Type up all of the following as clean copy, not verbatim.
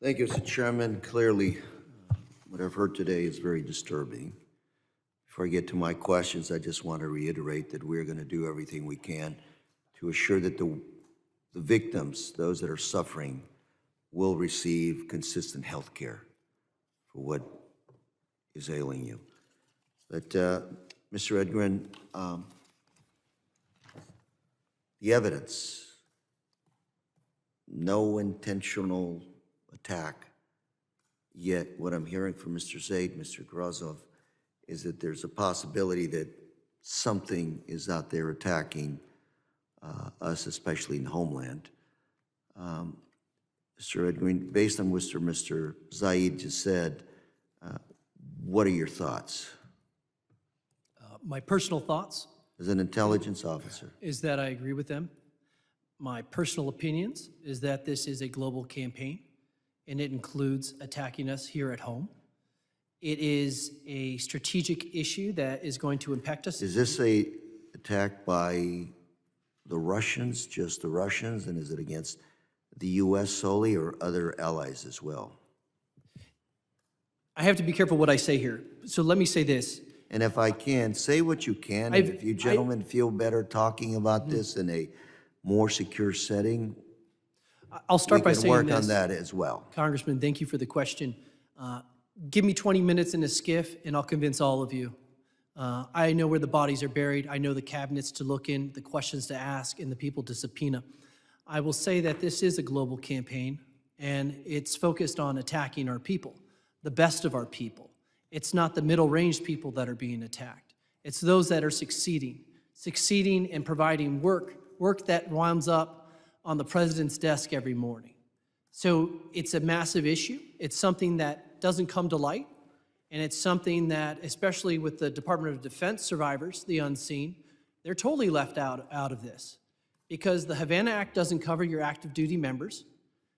Thank you, Mr. Chairman. Clearly, what I've heard today is very disturbing. Before I get to my questions, I just want to reiterate that we're going to do everything we can to assure that the victims, those that are suffering, will receive consistent health care for what is ailing you. But, Mr. Edgren, the evidence, no intentional attack, yet what I'm hearing from Mr. Zaid, Mr. Grozov, is that there's a possibility that something is out there attacking us, especially in the homeland. Mr. Edgren, based on what Mr. Zaid just said, what are your thoughts? My personal thoughts As an intelligence officer. is that I agree with them. My personal opinions is that this is a global campaign, and it includes attacking us here at home. It is a strategic issue that is going to impact us. Is this a attack by the Russians, just the Russians, and is it against the U.S. solely or other allies as well? I have to be careful what I say here. So let me say this. And if I can, say what you can. And if you gentlemen feel better talking about this in a more secure setting, I'll start by we can saying work this. on that as well. Congressman, thank you for the question. Give me 20 minutes in a skiff, and I'll convince all of you. I know where the bodies are buried. I know the cabinets to look in, the questions to ask, and the people to subpoena. I will say that this is a global campaign, and it's focused on attacking our people, the best of our people. It's not the middle-range people that are being attacked. It's those that are succeeding and providing work that winds up on the president's desk every morning. So it's a massive issue. It's something that doesn't come to light, and it's something that, especially with the Department of Defense survivors, the unseen, they're totally left out of this because the Havana Act doesn't cover your active duty members.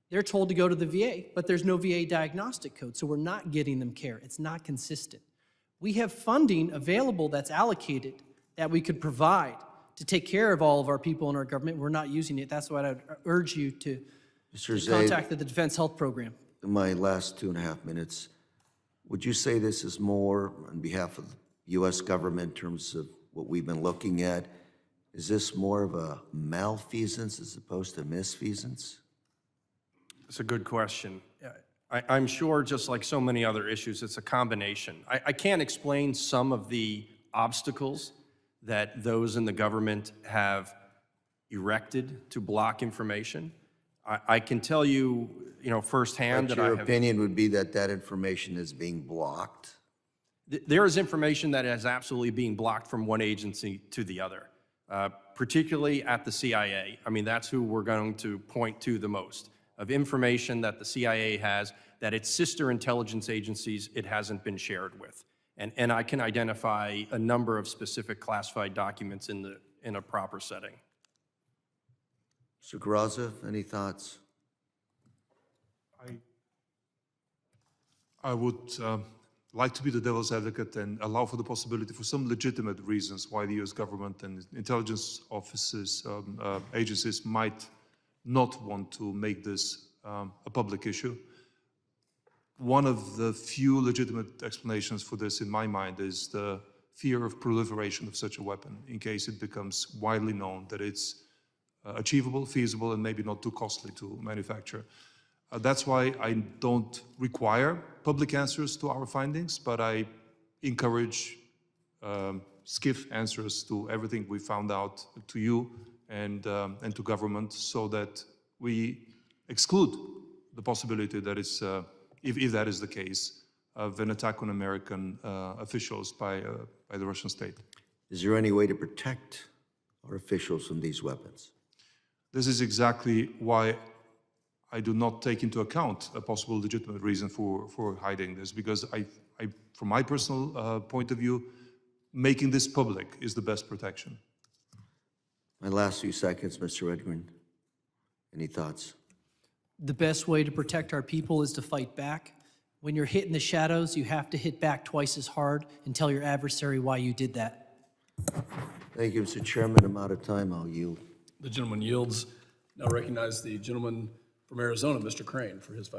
They're told to go to the VA, but there's no VA diagnostic code, so we're not getting them care. It's not consistent. We have funding available that's allocated that we could provide to take care of all of our people in our government. We're not using it. That's why I'd urge you to contact the Defense Health Program. In my last 2.5 minutes, would you say this is more on behalf of the U.S. government in terms of what we've been looking at? Is this more of a malfeasance as opposed to misfeasance? It's a good question. I'm sure, just like so many other issues, it's a combination. I can't explain some of the obstacles that those in the government have erected to block information. I can tell you, firsthand But that your opinion would be that that information is being blocked? There is information that is absolutely being blocked from one agency to the other, particularly at the CIA. I mean, that's who we're going to point to the most, of information that the CIA has that its sister intelligence agencies it hasn't been shared with. And I can identify a number of specific classified documents in a proper setting. Mr. Grozov, any thoughts? I would like to be the devil's advocate and allow for the possibility for some legitimate reasons why the U.S. government and intelligence offices, agencies might not want to make this a public issue. One of the few legitimate explanations for this, in my mind, is the fear of proliferation of such a weapon in case it becomes widely known that it's achievable, feasible, and maybe not too costly to manufacture. That's why I don't require public answers to our findings, but I encourage skiff answers to everything we found out to you and to government, so that we exclude the possibility that it's, if that is the case, of an attack on American officials by the Russian state. Is there any way to protect our officials from these weapons? This is exactly why I do not take into account a possible legitimate reason for hiding this, because from my personal point of view, making this public is the best protection. My last few seconds, Mr. Edgren. Any thoughts? The best way to protect our people is to fight back. When you're hit in the shadows, you have to hit back twice as hard and tell your adversary why you did that. Thank you, Mr. Chairman. I'm out of time. I'll yield. The gentleman yields. Now recognize the gentleman from Arizona, Mr. Crane, for his